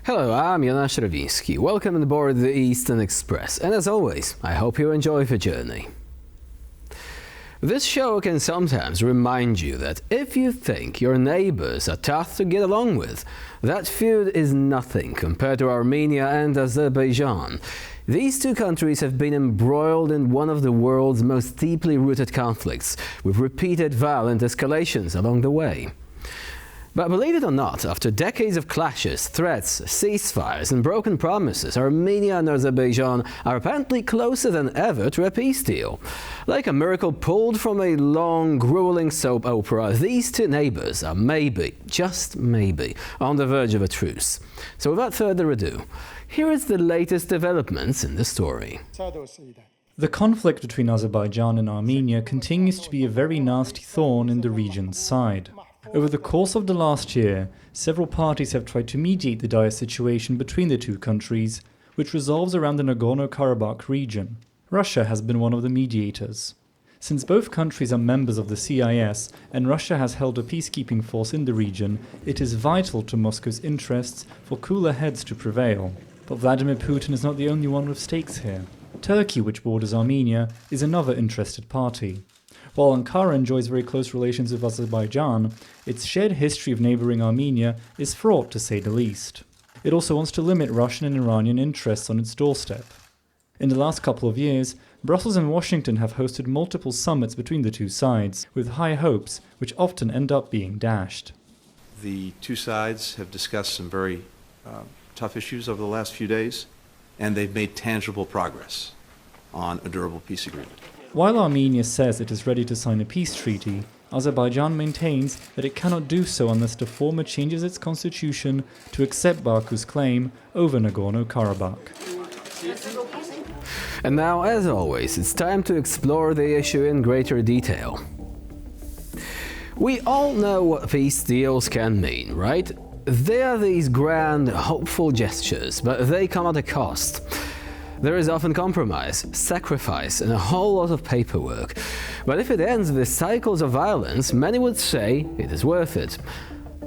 Hello, I'm Jonasz. Welcome on board the Eastern Express, and as always, I hope you enjoy the journey. This show can sometimes remind you that if you think your neighbors are tough to get along with, that feud is nothing compared to Armenia and Azerbaijan. These two countries have been embroiled in one of the world's most deeply rooted conflicts, with repeated violent escalations along the way. But believe it or not, after decades of clashes, threats, ceasefires and broken promises, Armenia and Azerbaijan are apparently closer than ever to a peace deal. Like a miracle pulled from a long, grueling soap opera, these two neighbors are maybe, just maybe, on the verge of a truce. So without further ado, here is the latest developments in the story. The conflict between Azerbaijan and Armenia continues to be a very nasty thorn in the region's side. Over the course of the last year, several parties have tried to mediate the dire situation between the two countries, which revolves around the Nagorno-Karabakh region. Russia has been one of the mediators. Since both countries are members of the CIS and Russia has held a peacekeeping force in the region, it is vital to Moscow's interests for cooler heads to prevail. But Vladimir Putin is not the only one with stakes here. Turkey, which borders Armenia, is another interested party. While Ankara enjoys very close relations with Azerbaijan, its shared history of neighbouring Armenia is fraught to say the least. It also wants to limit Russian and Iranian interests on its doorstep. In the last couple of years, Brussels and Washington have hosted multiple summits between the two sides, with high hopes, which often end up being dashed. The two sides have discussed some very tough issues over the last few days, and they've made tangible progress on a durable peace agreement. While Armenia says it is ready to sign a peace treaty, Azerbaijan maintains that it cannot do so unless the former changes its constitution to accept Baku's claim over Nagorno-Karabakh. And now, as always, it's time to explore the issue in greater detail. We all know what peace deals can mean, right? They are these grand, hopeful gestures, but they come at a cost. There is often compromise, sacrifice, and a whole lot of paperwork. But if it ends with cycles of violence, many would say it is worth it.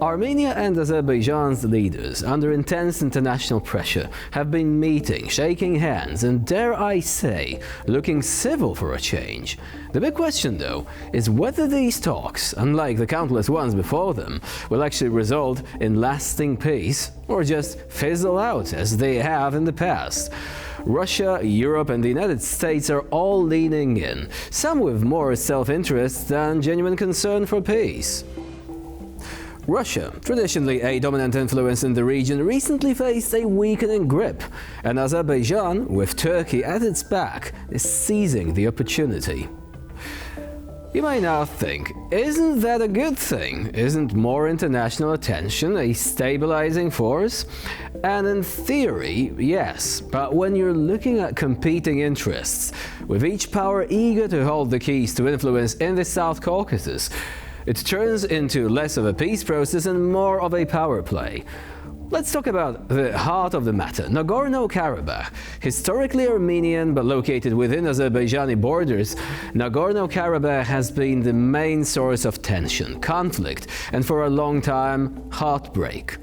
Armenia and Azerbaijan's leaders, under intense international pressure, have been meeting, shaking hands, and dare I say, looking civil for a change. The big question, though, is whether these talks, unlike the countless ones before them, will actually result in lasting peace, or just fizzle out as they have in the past. Russia, Europe and the United States are all leaning in, some with more self-interest than genuine concern for peace. Russia, traditionally a dominant influence in the region, recently faced a weakening grip, and Azerbaijan, with Turkey at its back, is seizing the opportunity. You may now think, isn't that a good thing? Isn't more international attention a stabilizing force? And in theory, yes, but when you're looking at competing interests, with each power eager to hold the keys to influence in the South Caucasus, it turns into less of a peace process and more of a power play. Let's talk about the heart of the matter, Nagorno-Karabakh. Historically Armenian but located within Azerbaijani borders, Nagorno-Karabakh has been the main source of tension, conflict, and for a long time, heartbreak.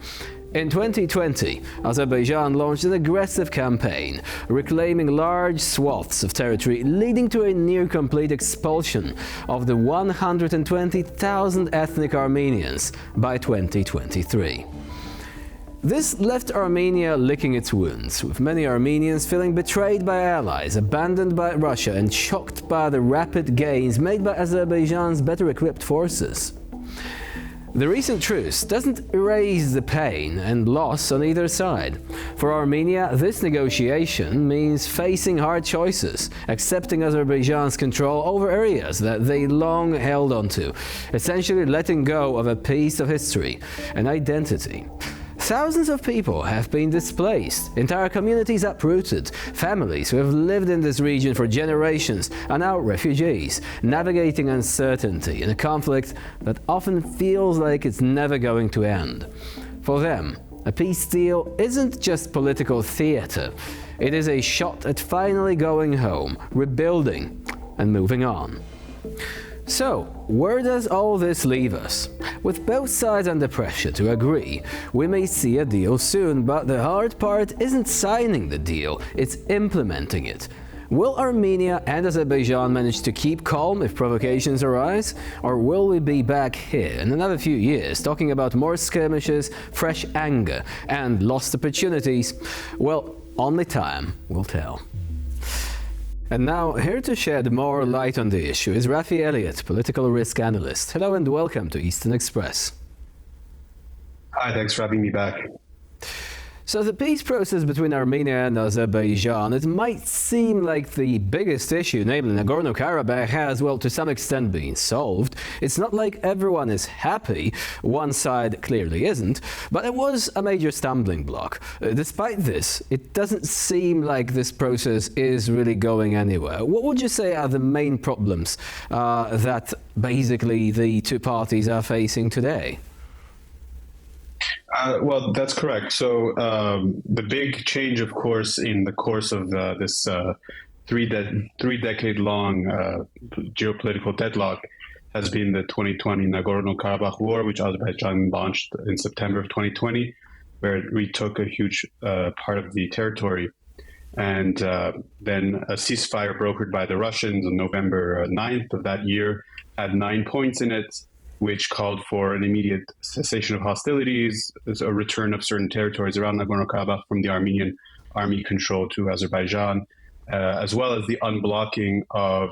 In 2020, Azerbaijan launched an aggressive campaign, reclaiming large swaths of territory, leading to a near-complete expulsion of the 120,000 ethnic Armenians by 2023. This left Armenia licking its wounds, with many Armenians feeling betrayed by allies, abandoned by Russia, and shocked by the rapid gains made by Azerbaijan's better-equipped forces. The recent truce doesn't erase the pain and loss on either side. For Armenia, this negotiation means facing hard choices, accepting Azerbaijan's control over areas that they long held onto, essentially letting go of a piece of history and identity. Thousands of people have been displaced, entire communities uprooted, families who have lived in this region for generations are now refugees, navigating uncertainty in a conflict that often feels like it's never going to end. For them, a peace deal isn't just political theater, it is a shot at finally going home, rebuilding, and moving on. So, where does all this leave us? With both sides under pressure to agree, we may see a deal soon, but the hard part isn't signing the deal, it's implementing it. Will Armenia and Azerbaijan manage to keep calm if provocations arise? Or will we be back here in another few years talking about more skirmishes, fresh anger, and lost opportunities? Well, only time will tell. And now, here to shed more light on the issue is Rafi Elliott, political risk analyst. Hello and welcome to Eastern Express. Hi, thanks for having me back. So the peace process between Armenia and Azerbaijan, it might seem like the biggest issue, namely Nagorno-Karabakh, has, well, to some extent been solved. It's not like everyone is happy, one side clearly isn't, but it was a major stumbling block. Despite this, it doesn't seem like this process is really going anywhere. What would you say are the main problems that basically the two parties are facing today? Well, that's correct. So the big change, of course, in the course of this three-decade-long geopolitical deadlock has been the 2020 Nagorno-Karabakh war, which Azerbaijan launched in September of 2020, where it retook a huge part of the territory. And then a ceasefire brokered by the Russians on November 9th of that year had 9 points in it, which called for an immediate cessation of hostilities, a return of certain territories around Nagorno-Karabakh from the Armenian army control to Azerbaijan, as well as the unblocking of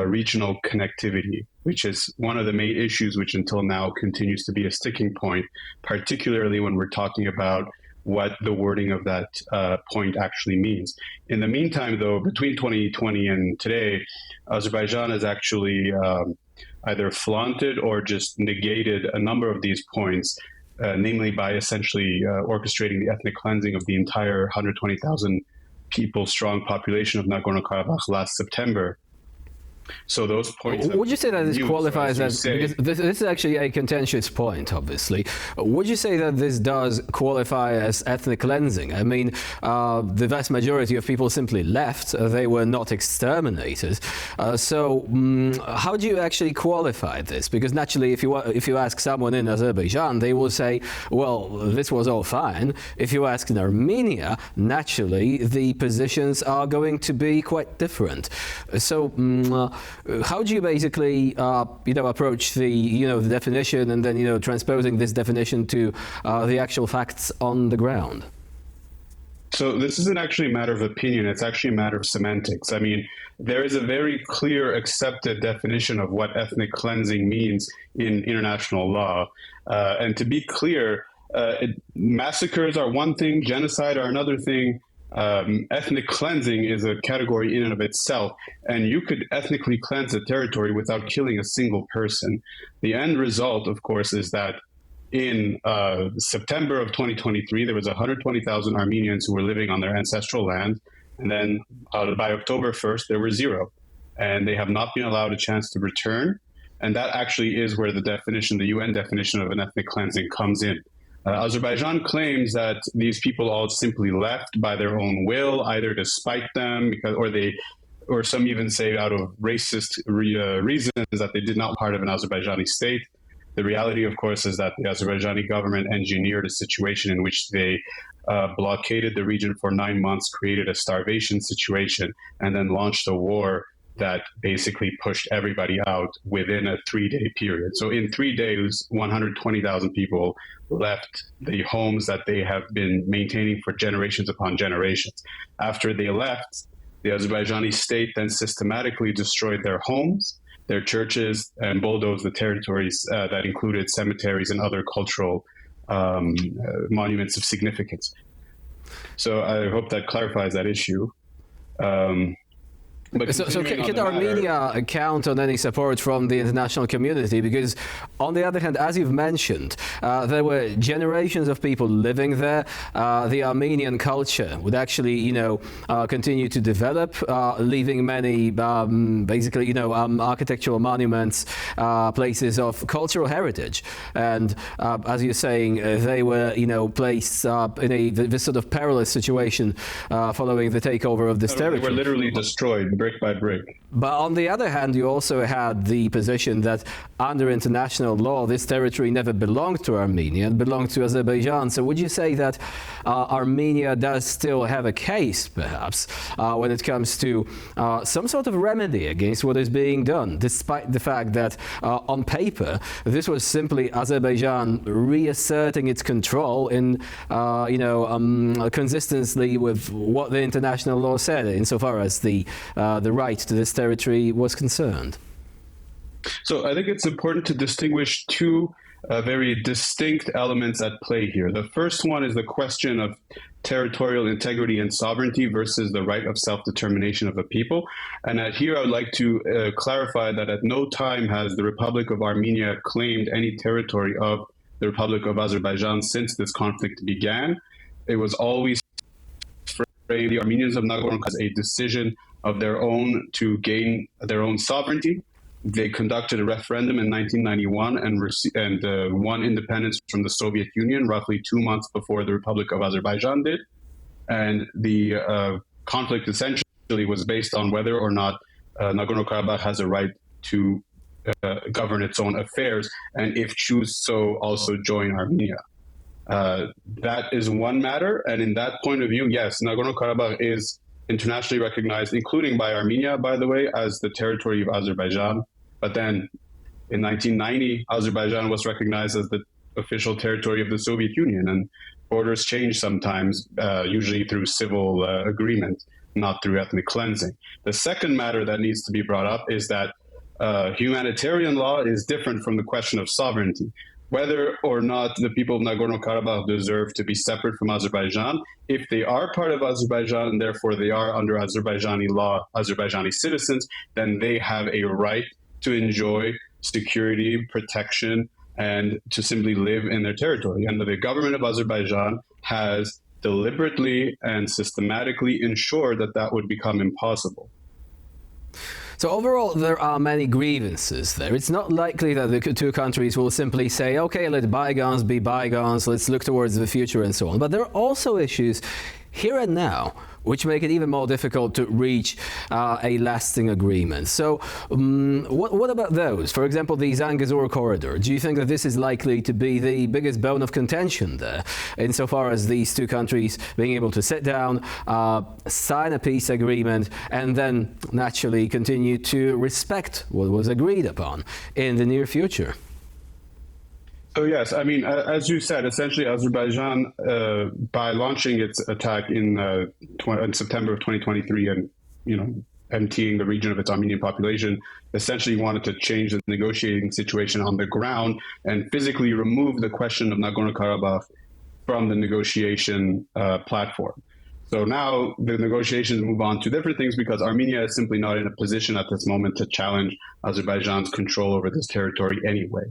regional connectivity, which is one of the main issues which until now continues to be a sticking point, particularly when we're talking about what the wording of that point actually means. In the meantime, though, between 2020 and today, Azerbaijan has actually either flaunted or just negated a number of these points, namely by essentially orchestrating the ethnic cleansing of the entire 120,000 people strong population of Nagorno-Karabakh last September. So those points. Would you say that this qualifies as, because this is actually a contentious point, obviously. Would you say that this does qualify as ethnic cleansing? I mean, the vast majority of people simply left; they were not exterminated. So, how do you actually qualify this? Because naturally, if you ask someone in Azerbaijan, they will say, "Well, this was all fine." If you ask in Armenia, naturally, the positions are going to be quite different. So. How do you basically, approach the, the definition and then, transposing this definition to the actual facts on the ground? So this isn't actually a matter of opinion. It's actually a matter of semantics. I mean, there is a very clear accepted definition of what ethnic cleansing means in international law. And to be clear, massacres are one thing, genocide are another thing. Ethnic cleansing is a category in and of itself, and you could ethnically cleanse a territory without killing a single person. The end result, of course, is that in September of 2023, there was 120,000 Armenians who were living on their ancestral land, and then by October 1st, there were zero, and they have not been allowed a chance to return, and that actually is where the definition, the UN definition of an ethnic cleansing comes in. Azerbaijan claims that these people all simply left by their own will, either to spite them, or some even say out of racist reasons that they did not part of an Azerbaijani state. The reality, of course, is that the Azerbaijani government engineered a situation in which they blockaded the region for 9 months, created a starvation situation, and then launched a war that basically pushed everybody out within a 3-day period. So in 3 days, 120,000 people left the homes that they have been maintaining for generations upon generations. After they left, the Azerbaijani state then systematically destroyed their homes, their churches, and bulldozed the territories that included cemeteries and other cultural monuments of significance. So I hope that clarifies that issue. So can Armenia count on any support from the international community? Because on the other hand, as you've mentioned, there were generations of people living there. The Armenian culture would actually, continue to develop, leaving many, architectural monuments, places of cultural heritage. And as you're saying, they were, placed in this sort of perilous situation following the takeover of this territory. They were literally destroyed. brick by brick. But on the other hand, you also had the position that under international law, this territory never belonged to Armenia, it belonged to Azerbaijan. So would you say that Armenia does still have a case, perhaps, when it comes to some sort of remedy against what is being done, despite the fact that on paper, this was simply Azerbaijan reasserting its control in, consistently with what the international law said, insofar as the right to this territory was concerned? So I think it's important to distinguish two very distinct elements at play here. The first one is the question of territorial integrity and sovereignty versus the right of self-determination of a people. And here I would like to clarify that at no time has the Republic of Armenia claimed any territory of the Republic of Azerbaijan since this conflict began. It was always framed the Armenians of Nagorno-Karabakh as a decision of their own to gain their own sovereignty. They conducted a referendum in 1991 and won independence from the Soviet Union roughly 2 months before the Republic of Azerbaijan did. And the conflict essentially was based on whether or not Nagorno-Karabakh has a right to govern its own affairs, and if choose so, also join Armenia. That is one matter, and in that point of view, yes, Nagorno-Karabakh is internationally recognized, including by Armenia, by the way, as the territory of Azerbaijan. But then in 1990, Azerbaijan was recognized as the official territory of the Soviet Union, and borders change sometimes, usually through civil agreement, not through ethnic cleansing. The second matter that needs to be brought up is that humanitarian law is different from the question of sovereignty. Whether or not the people of Nagorno-Karabakh deserve to be separate from Azerbaijan, if they are part of Azerbaijan and therefore they are under Azerbaijani law, Azerbaijani citizens, then they have a right to enjoy security, protection, and to simply live in their territory. And the government of Azerbaijan has deliberately and systematically ensured that that would become impossible. So overall, there are many grievances there. It's not likely that the two countries will simply say, okay, let bygones be bygones, let's look towards the future and so on. But there are also issues here and now which make it even more difficult to reach a lasting agreement. So what about those? For example, the Zanggazor Corridor. Do you think that this is likely to be the biggest bone of contention there, insofar as these two countries being able to sit down, sign a peace agreement, and then naturally continue to respect what was agreed upon in the near future? So yes, I mean, as you said, essentially Azerbaijan, by launching its attack in September of 2023 and, emptying the region of its Armenian population, essentially wanted to change the negotiating situation on the ground and physically remove the question of Nagorno-Karabakh from the negotiation platform. So now the negotiations move on to different things because Armenia is simply not in a position at this moment to challenge Azerbaijan's control over this territory anyway.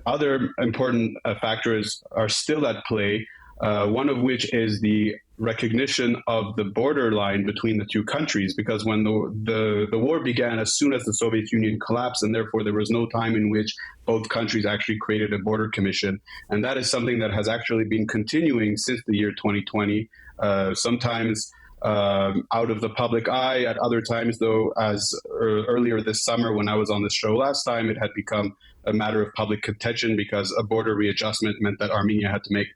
Other important factors are still at play, one of which is the recognition of the borderline between the two countries, because when the war began as soon as the Soviet Union collapsed, and therefore there was no time in which both countries actually created a border commission. And that is something that has actually been continuing since the year 2020, sometimes out of the public eye. At other times, though, as earlier this summer when I was on this show last time, it had become a matter of public contention because a border readjustment meant that Armenia had to make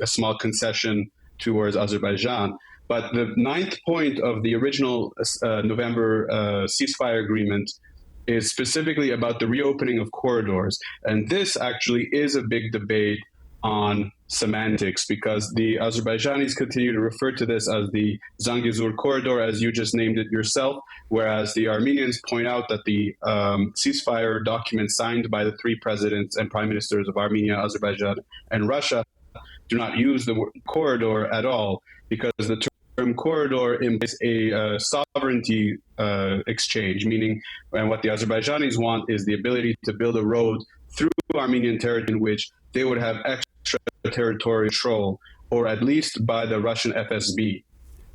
a small concession towards Azerbaijan. But the ninth point of the original November ceasefire agreement is specifically about the reopening of corridors. And this actually is a big debate on semantics, because the Azerbaijanis continue to refer to this as the Zanggazor Corridor, as you just named it yourself, whereas the Armenians point out that the ceasefire document signed by the three presidents and prime ministers of Armenia, Azerbaijan, and Russia do not use the word corridor at all, because the term corridor implies a sovereignty exchange, meaning, and what the Azerbaijanis want is the ability to build a road through Armenian territory in which they would have extraterritorial control, or at least by the Russian FSB.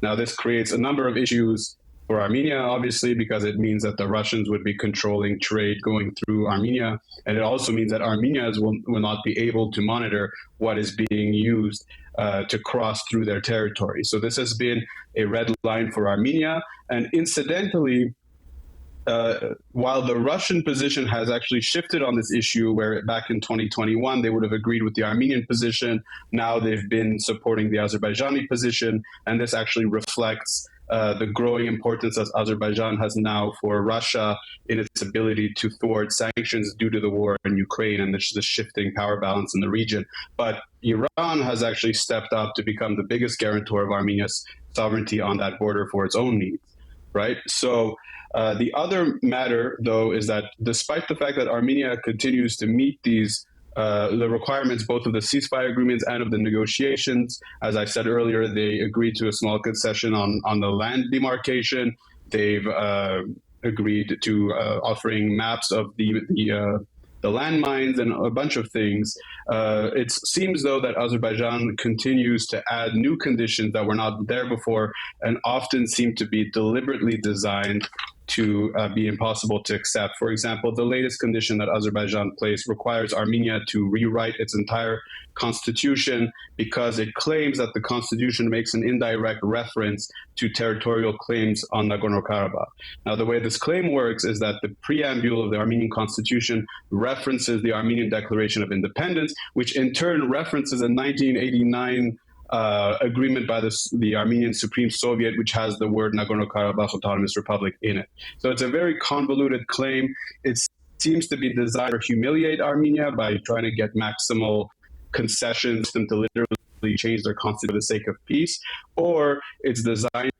Now, this creates a number of issues for Armenia, obviously, because it means that the Russians would be controlling trade going through Armenia. And it also means that Armenians will not be able to monitor what is being used to cross through their territory. So this has been a red line for Armenia. And incidentally, while the Russian position has actually shifted on this issue, where back in 2021 they would have agreed with the Armenian position, now they've been supporting the Azerbaijani position, and this actually reflects the growing importance that Azerbaijan has now for Russia in its ability to thwart sanctions due to the war in Ukraine and the shifting power balance in the region. But Iran has actually stepped up to become the biggest guarantor of Armenia's sovereignty on that border for its own needs, right? So the other matter, though, is that despite the fact that Armenia continues to meet the requirements both of the ceasefire agreements and of the negotiations, as I said earlier, they agreed to a small concession on the land demarcation. They've agreed to offering maps of the landmines and a bunch of things. It seems, though, that Azerbaijan continues to add new conditions that were not there before and often seem to be deliberately designed to be impossible to accept. For example, the latest condition that Azerbaijan placed requires Armenia to rewrite its entire constitution because it claims that the constitution makes an indirect reference to territorial claims on Nagorno-Karabakh. Now, the way this claim works is that the preamble of the Armenian constitution references the Armenian Declaration of Independence, which in turn references a 1989 agreement by the Armenian Supreme Soviet, which has the word Nagorno-Karabakh Autonomous Republic in it. So it's a very convoluted claim. It seems to be designed to humiliate Armenia by trying to get maximal concessions to literally change their constitution for the sake of peace, or it's designed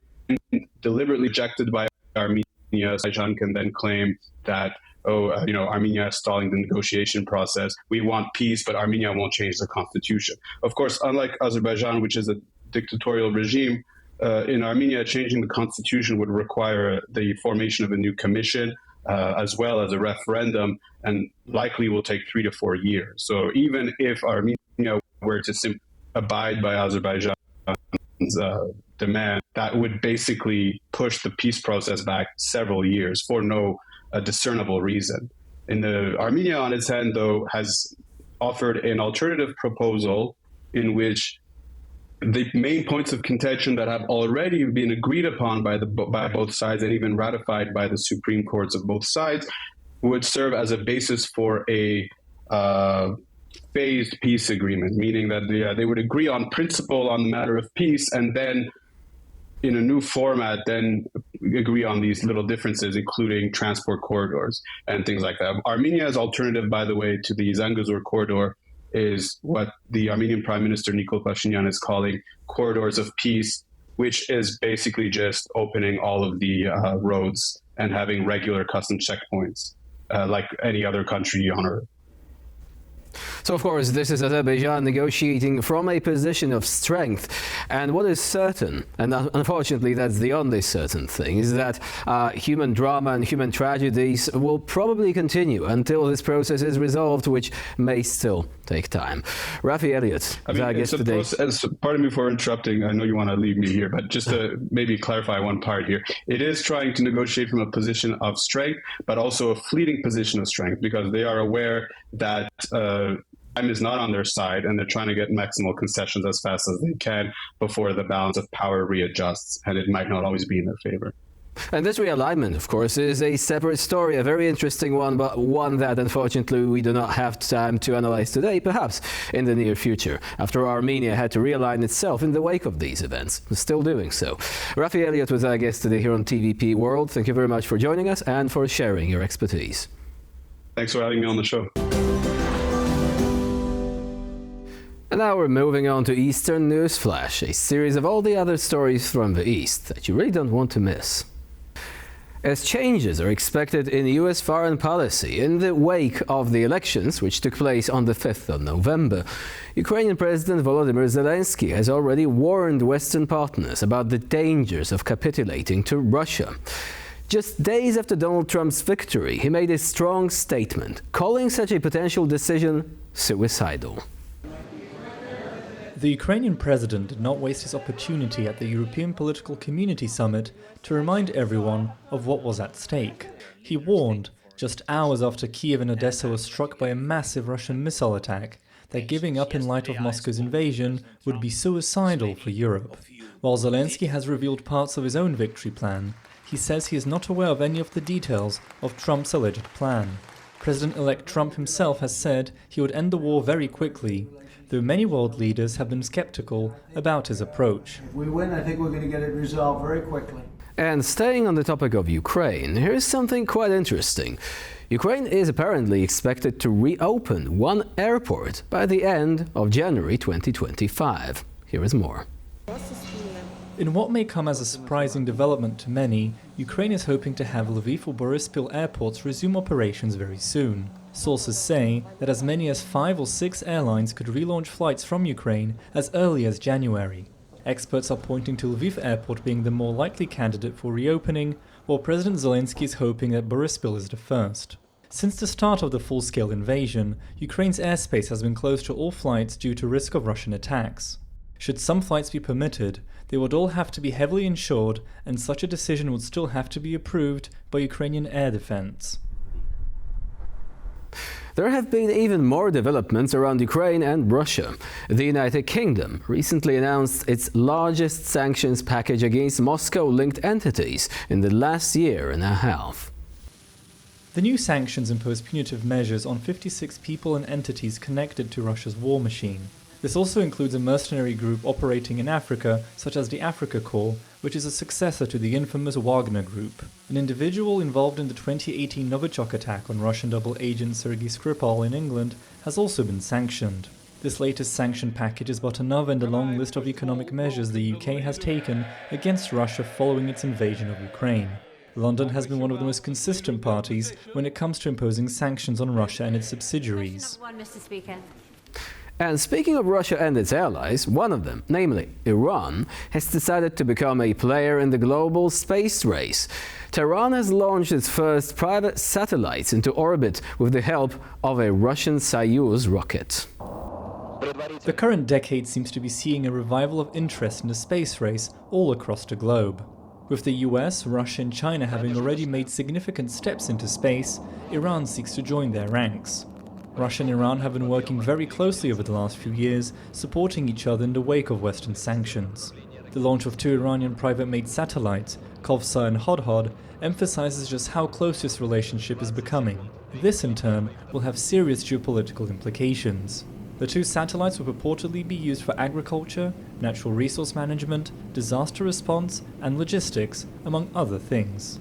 deliberately rejected by Armenia. Azerbaijan can then claim that Armenia is stalling the negotiation process. We want peace, but Armenia won't change the constitution. Of course, unlike Azerbaijan, which is a dictatorial regime, in Armenia, changing the constitution would require the formation of a new commission, as well as a referendum, and likely will take 3 to 4 years. So even if Armenia were to simply abide by Azerbaijan's demand, that would basically push the peace process back several years for no discernible reason. Armenia, on its hand, though, has offered an alternative proposal in which the main points of contention that have already been agreed upon by both sides and even ratified by the Supreme Courts of both sides would serve as a basis for a phased peace agreement, meaning that they would agree on principle on the matter of peace and then in a new format, then agree on these little differences, including transport corridors and things like that. Armenia's alternative, by the way, to the Zanggazor Corridor is what the Armenian Prime Minister Nikol Pashinyan is calling corridors of peace, which is basically just opening all of the roads and having regular customs checkpoints like any other country on Earth. So, of course, this is Azerbaijan negotiating from a position of strength. And what is certain, and unfortunately that's the only certain thing, is that human drama and human tragedies will probably continue until this process is resolved, which may still take time. Rafi Elliott, our guest today. Pardon me for interrupting. I know you want to leave me here, but just to maybe clarify one part here. It is trying to negotiate from a position of strength, but also a fleeting position of strength, because they are aware that time is not on their side, and they're trying to get maximal concessions as fast as they can before the balance of power readjusts, and it might not always be in their favor. And this realignment, of course, is a separate story, a very interesting one, but one that unfortunately we do not have time to analyze today, perhaps in the near future, after Armenia had to realign itself in the wake of these events, still doing so. Rafi Elliott was our guest today here on TVP World. Thank you very much for joining us and for sharing your expertise. Thanks for having me on the show. And now we're moving on to Eastern News Flash, a series of all the other stories from the East that you really don't want to miss. As changes are expected in U.S. foreign policy in the wake of the elections, which took place on the 5th of November, Ukrainian President Volodymyr Zelensky has already warned Western partners about the dangers of capitulating to Russia. Just days after Donald Trump's victory, he made a strong statement, calling such a potential decision suicidal. The Ukrainian president did not waste his opportunity at the European Political Community Summit to remind everyone of what was at stake. He warned, just hours after Kiev and Odessa were struck by a massive Russian missile attack, that giving up in light of Moscow's invasion would be suicidal for Europe. While Zelensky has revealed parts of his own victory plan, he says he is not aware of any of the details of Trump's alleged plan. President-elect Trump himself has said he would end the war very quickly, though many world leaders have been skeptical about his approach. If we win, I think we're going to get it resolved very quickly. And staying on the topic of Ukraine, here's something quite interesting. Ukraine is apparently expected to reopen one airport by the end of January 2025. Here is more. In what may come as a surprising development to many, Ukraine is hoping to have Lviv or Boryspil airports resume operations very soon. Sources say that as many as 5 or 6 airlines could relaunch flights from Ukraine as early as January. Experts are pointing to Lviv airport being the more likely candidate for reopening, while President Zelensky is hoping that Boryspil is the first. Since the start of the full-scale invasion, Ukraine's airspace has been closed to all flights due to risk of Russian attacks. Should some flights be permitted, they would all have to be heavily insured, and such a decision would still have to be approved by Ukrainian air defense. There have been even more developments around Ukraine and Russia. The United Kingdom recently announced its largest sanctions package against Moscow-linked entities in the last year and a half. The new sanctions impose punitive measures on 56 people and entities connected to Russia's war machine. This also includes a mercenary group operating in Africa, such as the Africa Corps, which is a successor to the infamous Wagner Group. An individual involved in the 2018 Novichok attack on Russian double agent Sergei Skripal in England has also been sanctioned. This latest sanction package is but another in the long list of economic measures the UK has taken against Russia following its invasion of Ukraine. London has been one of the most consistent parties when it comes to imposing sanctions on Russia and its subsidiaries. And speaking of Russia and its allies, one of them, namely Iran, has decided to become a player in the global space race. Tehran has launched its first private satellites into orbit with the help of a Russian Soyuz rocket. The current decade seems to be seeing a revival of interest in the space race all across the globe. With the US, Russia and China having already made significant steps into space, Iran seeks to join their ranks. Russia and Iran have been working very closely over the last few years, supporting each other in the wake of Western sanctions. The launch of 2 Iranian private-made satellites, Kovsar and Hodhod, emphasizes just how close this relationship is becoming. This, in turn, will have serious geopolitical implications. The 2 satellites will purportedly be used for agriculture, natural resource management, disaster response, and logistics, among other things.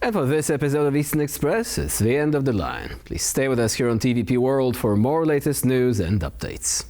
And for this episode of Eastern Express, it's the end of the line. Please stay with us here on TVP World for more latest news and updates.